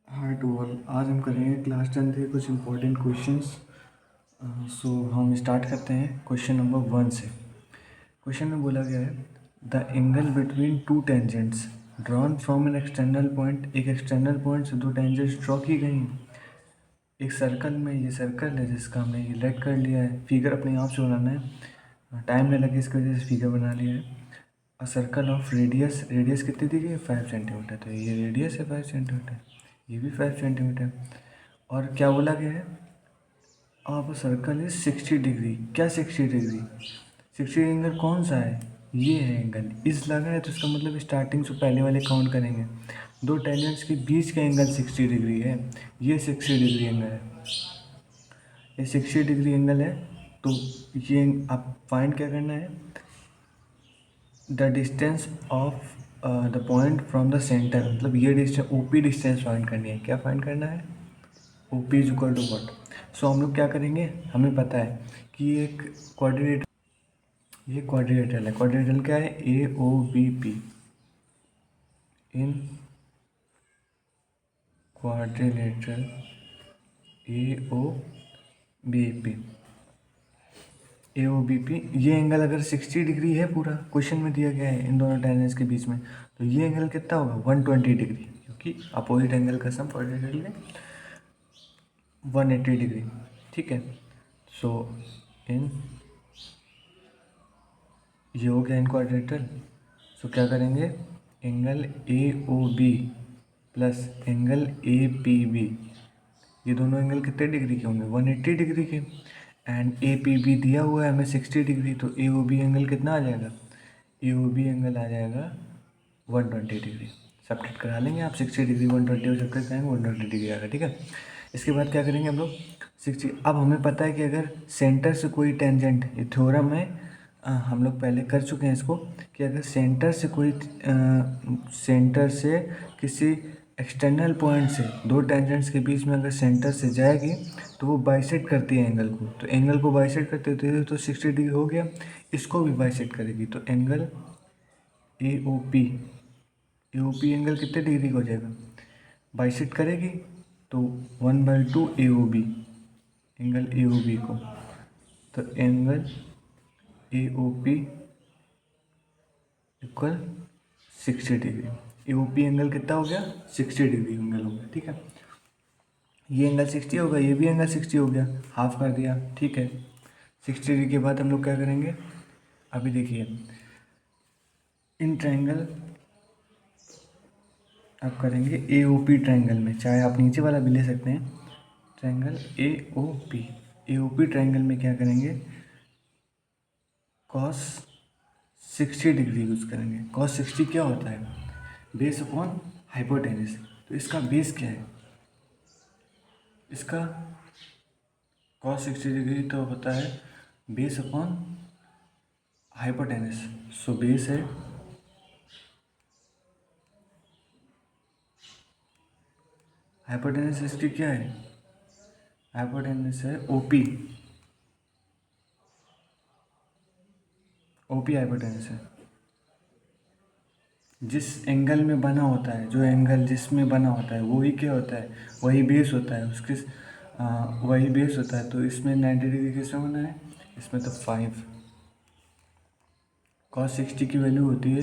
Hi to all. आज हम करेंगे क्लास 10 के कुछ इंपॉर्टेंट क्वेश्चंस। सो हम स्टार्ट करते हैं क्वेश्चन नंबर 1 से। क्वेश्चन में बोला गया है the angle between two tangents drawn from an external point. एक एक्सटर्नल पॉइंट से दो टेंजेंट्स ड्रॉ की गई हैं एक सर्कल में। ये सर्कल है जिसका हमने ये लेट कर लिया है। फिगर अपने आप से बनाना है, टाइम नहीं लगे इसकी वजह से फिगर बना लिया है। A circle of radius, radius कितनी दी गई है 5 सेंटीमीटर, तो ये रेडियस है 5 सेंटीमीटर, ये भी 5 सेंटीमीटर। और क्या बोला गया है, अब सर्कल इज 60 डिग्री। क्या 60 डिग्री? 60 एंगल कौन सा है? ये है एंगल। इस लगा है तो इसका मतलब स्टार्टिंग से पहले वाले काउंट करेंगे। दो टेंजेंट्स के बीच का एंगल 60 डिग्री है। ये 60 डिग्री एंगल है, ये 60 डिग्री एंगल है। तो ये आप फाइंड क्या करना है, the distance of the point from the centre. मतलब ये डिस्टेंस ओपी डिस्टेंस फाइंड करनी है। क्या फाइंड करना है? OP is equal to what. So हम लोग क्या करेंगे, हमें पता है कि एक क्वाड्रिलेटरल, ये क्वाड्रिलेटरल है। क्वाड्रिलेटरल क्या है? A O B P. In quadrilateral A O B P, A O B P, ये एंगल अगर 60 डिग्री है, पूरा क्वेश्चन में दिया गया है इन दोनों टेंजेंट्स के बीच में, तो ये एंगल कितना होगा 120 डिग्री, क्योंकि अपोजिट एंगल का सम क्वाड्रिलेटरल में 180 डिग्री। ठीक है। सो इन ये हो गया इन क्वाड्रेटरल। सो क्या करेंगे, angle A O B plus angle A P B, ये दोनों एंगल कितने डिग्री के होंगे 180 डिग्री के। एंड ए पी बी दिया हुआ है हमें 60 डिग्री, तो ए ओ बी एंगल कितना आ जाएगा, ए ओ बी एंगल आ जाएगा 120 डिग्री। सब्ट्रैक्ट करा लेंगे आप, 60 डिग्री 120 और सब्ट्रैक्ट करेंगे 120 डिग्री आएगा। ठीक है। इसके बाद क्या करेंगे हम लोग 60। अब हमें पता है कि अगर सेंटर से कोई टेंजेंट, ये थ्योरम है, हम लोग पहले कर चुके हैं इसको, कि अगर सेंटर से कोई सेंटर से किसी एक्सटर्नल पॉइंट से दो टेंजेंट्स के बीच में अगर सेंटर से जाएगी तो वो बाइसेक्ट करती है एंगल को। तो एंगल को बाइसेक्ट करते हैं तो 60 डिग्री हो गया। इसको भी बाइसेक्ट करेगी तो angle A O P, A O P angle कितने डिग्री का हो जाएगा, बाइसेक्ट करेगी तो 1/2 A O B, angle A O B को। तो angle A O P equal 60 degree. A O P angle कितना हो गया 60 डिग्री एंगल हो गया। ठीक है। ये एंगल 60 होगा, ये भी एंगल 60 हो गया, हाफ कर दिया। ठीक है। 60 डिग्री के बाद हम लोग क्या करेंगे, अभी देखिए इन ट्रायंगल आप करेंगे ए ओ पी ट्रायंगल में, चाहे आप नीचे वाला भी ले सकते हैं, triangle A O P. A O P triangle में क्या करेंगे, कॉस 60 डिग्री यूज़ करेंगे। कॉस 60 क्या होता है, बेस अपॉन हाइपोटेनस। तो इसका बेस क्या है, इसका कॉस 60 डिग्री तो होता है base upon hypotenuse. So base है हाइपोटेनस, इसकी क्या है, हाइपोटेनस है ओपी, ओपी हाइपोटेनस है। जिस एंगल में बना होता है, जो एंगल जिसमें बना होता है वही क्या होता है, वही बेस होता है उसके, वही बेस होता है। तो इसमें 90 डिग्री किसमें बना है, इसमें तो 5। कॉस 60 की वैल्यू होती है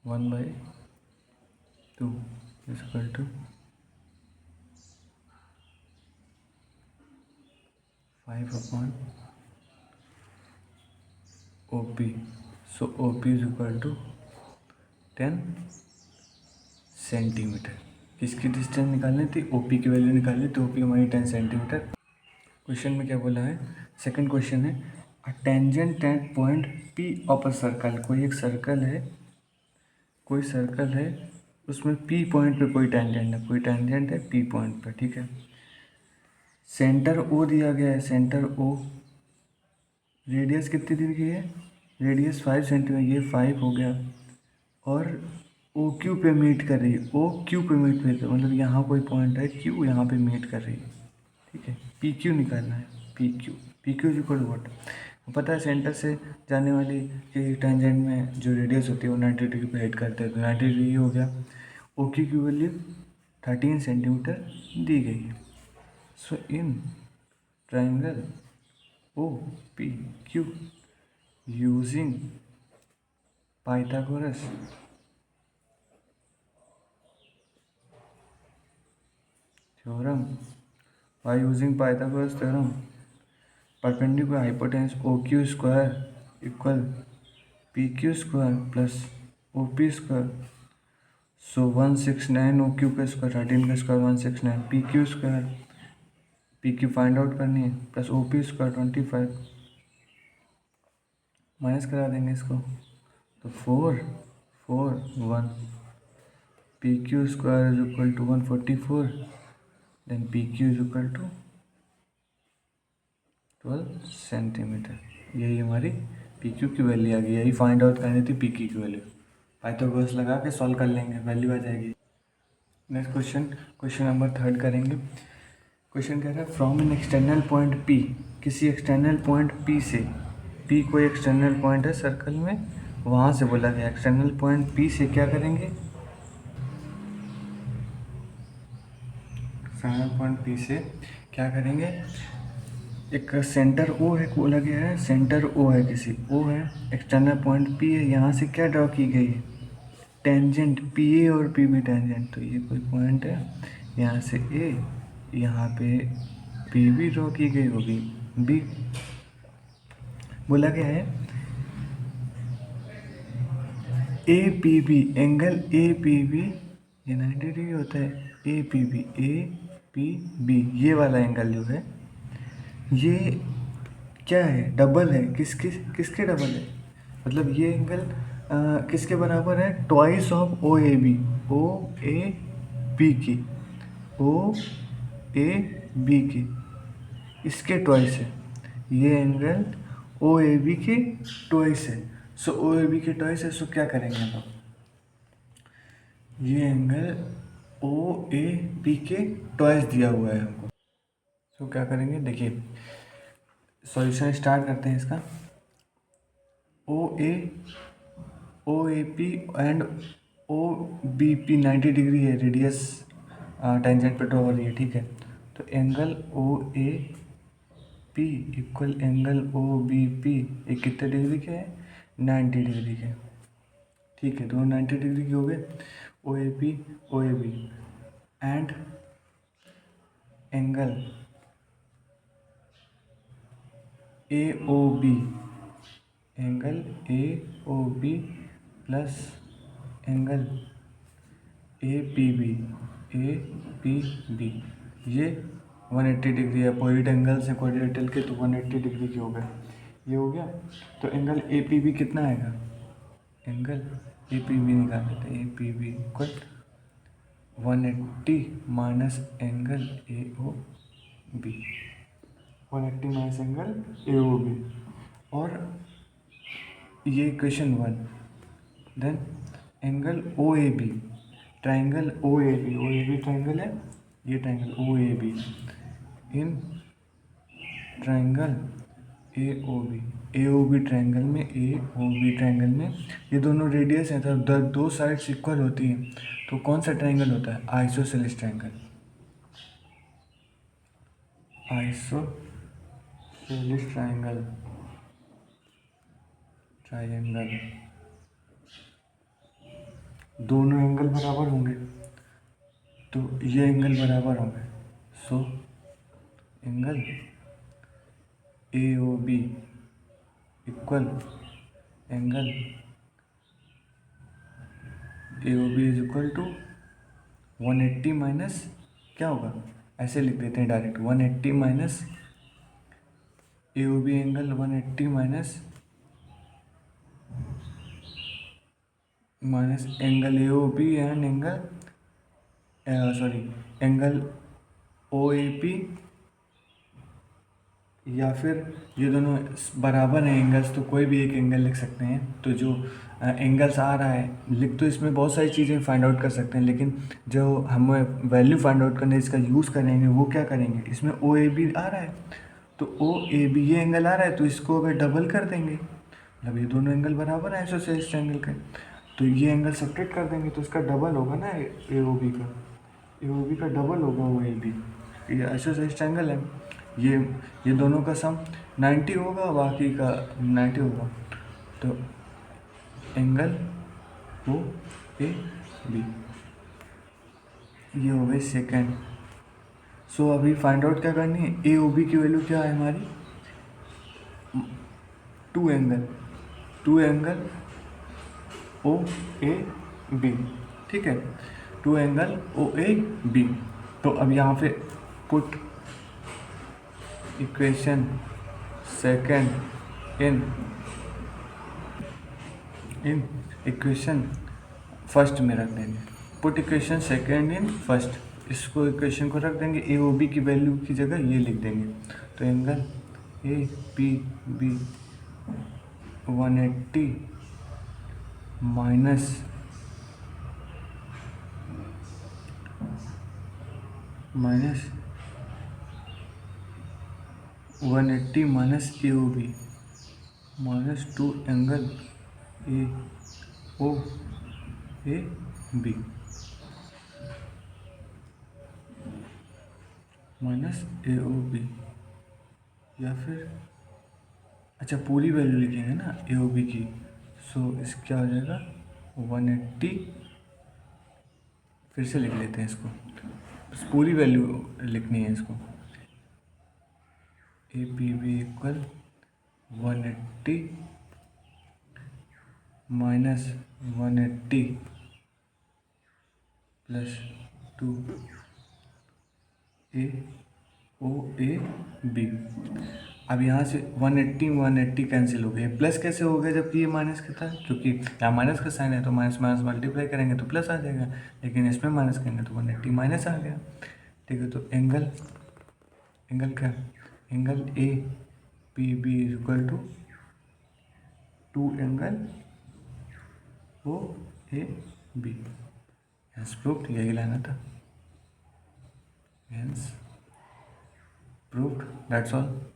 1/2 equal to 5 upon O P. So O P is equal to 10 centimetre. किसकी डिस्टेंस निकालनी थी, ओ पी की वैल्यू निकालनी, तो ओ पी हमारी 10 सेंटीमीटर। क्वेश्चन में क्या बोला है, सेकंड क्वेश्चन है a tangent at point P of a circle. कोई एक सर्कल है, कोई सर्कल है, उसमें पी पॉइंट पे कोई टेंजेंट है, कोई टेंजेंट है पी पॉइंट पे। ठीक है। सेंटर ओ दिया गया है, सेंटर ओ, रेडियस कितनी दी गई है, रेडियस 5 सेंटीमीटर, ये 5 हो गया। और ओ क्यू पे मीट कर रही है, ओ क्यू पे मीट कर रही है, मतलब यहाँ कोई पॉइंट है क्यू, यहाँ पे मीट कर रही है। ठीक है। पी क्यू निकालना है, P Q, P Q is equal to what, पता है सेंटर से जाने वाली कि टेंजेंट में जो रेडियस होती है वो 90 डिग्री पे हिट करते हैं, तो 90 डिग्री हो गया। ओ क्यू की वैल्यू 13 सेंटीमीटर दी गई है। So in triangle O P Q using Pythagoras theorem, by using Pythagoras theorem, perpendicular hypotenuse OQ square equal PQ square plus OP square. So 169 OQ का स्क्वायर 13 का square 169 PQ square PQ find out करनी है plus OP square 25 minus करा देंगे इसको तो 4 PQ square is equal to 144 then PQ is equal to 12 centimetre. यही हमारी PQ की वैल्यू आ गई। यही फाइंड आउट करनी थी PQ की वैल्यू। पाइथागोरस लगा के सॉल्व कर लेंगे, वैल्यू आ जाएगी। नेक्स्ट क्वेश्चन नंबर 3 करेंगे। क्वेश्चन कह रहा है from an external point P, किसी एक्सटर्नल पॉइंट P से, P कोई एक्सटर्नल पॉइंट है सर्कल में, वहाँ से बोला गया एक्सटर्नल पॉइंट P से क्या करेंगे, एक्सटर्नल पॉइंट P से क्या करेंगे, एक सेंटर O है बोला गया है, सेंटर O है, किसी O है, एक्सटर्नल पॉइंट P है, यहाँ से क्या ड्रॉ की गई है, टेंजेंट PA और PB टेंजेंट। तो ये कोई पॉइंट है, यहाँ से A, यहाँ पे PB ड्रॉ की गई होगी B। बोला गया है APB, एंगल APB ये 90 डिग्री होता है। APB ये वाला एंगल जो है ये क्या है, डबल है, किसके डबल है, मतलब ये एंगल किसके बराबर है, ट्वाइस ऑफ OAB की, इसके ट्वाइस है। ये एंगल OAB के ट्वाइस है। सो OAB के ट्वाइस है, सो क्या करेंगे हम, ये एंगल OAB के ट्वाइस दिया हुआ है हमको। सो क्या करेंगे, देखिए सॉल्यूशन स्टार्ट करते हैं इसका। OAP एंड OBP 90 डिग्री है, रेडियस टेंजेंट पे ड्रॉ हो रही है, ठीक है। तो angle OAP equal angle OBP ये कितने डिग्री के है, 90 डिग्री के, ठीक है। दोनों 90 डिग्री के हो गए। OAB and angle AOB plus angle APB ये 180 डिग्री है। अपोजिट एंगल से क्वाड्रिलेटरल के तो 180 डिग्री के हो गए, ये हो गया। तो एंगल APB कितना आएगा, एंगल APB निकाल लेते हैं। APB equal 180 minus angle AOB, 180 minus angle AOB, और ये equation 1। Then angle OAB, triangle OAB triangle है, ये triangle OAB in triangle AOB triangle में ये दोनों रेडियस हैं, तो दो साइड्स इक्वल होती हैं, तो कौन सा ट्राइंगल होता है, आइसोसेलेस ट्राइंगल। ट्राइंगल दोनों एंगल बराबर होंगे, तो ये एंगल बराबर होंगे। So angle AOB equal angle AOB is equal to 180 minus क्या होगा, ऐसे लिख देते हैं direct, 180 minus AOB angle 180 minus angle AOB and angle OAP, या फिर ये दोनों बराबर हैं एंगल्स, तो कोई भी एक एंगल लिख सकते हैं। तो जो एंगल्स आ रहा है लिख, तो इसमें बहुत सारी चीज़ें फाइंड आउट कर सकते हैं, लेकिन जो हमें वैल्यू फाइंड आउट करने इसका यूज़ करेंगे वो क्या करेंगे, इसमें OAB आ रहा है, तो OAB ये एंगल आ रहा है, तो इसको अगर डबल कर देंगे, मतलब ये दोनों एंगल बराबर है आइसोसेलेस ट्रायंगल के, तो ये एंगल सब्ट्रैक्ट कर देंगे तो इसका डबल होगा ना, ए ओ बी का, ए ओ बी का डबल होगा ओ ए बी। ये आइसोसेलेस एंगल है, ये दोनों का सम 90 होगा, बाकी का 90 होगा। तो एंगल ओ ए बी, ये हो गई सेकेंड। सो अभी फाइंड आउट क्या करनी है, ए ओ बी की वैल्यू क्या है हमारी, two angle O A B, ठीक है, two angle O A B. तो अब यहाँ पे put equation second in equation first में रख देंगे, put equation second in first, इसको इक्वेशन को रख देंगे, ए ओ बी की वैल्यू की जगह ये लिख देंगे। तो angle A P B 180 minus 180 minus A O B minus two angle A O A B minus A O B, या फिर अच्छा पूरी वैल्यू लिखेंगे ना ए ओ बी की, सो इस क्या हो जाएगा 180, फिर से लिख लेते हैं इसको, बस पूरी वैल्यू लिखनी है इसको, A P B equal 180 minus 180 plus 2 A O A B. अब यहाँ से 180 कैंसिल हो गए, प्लस कैसे हो गया जबकि ये माइनस का था, क्योंकि यहाँ माइनस का साइन है तो माइनस माइनस मल्टीप्लाई करेंगे तो प्लस आ जाएगा, लेकिन इसमें माइनस करेंगे तो 180 माइनस आ गया, ठीक है। तो एंगल क्या, angle A P B is equal to two angle O A B, hence proved, यही लाना था, हेंस प्रूव्ड, दैट्स ऑल।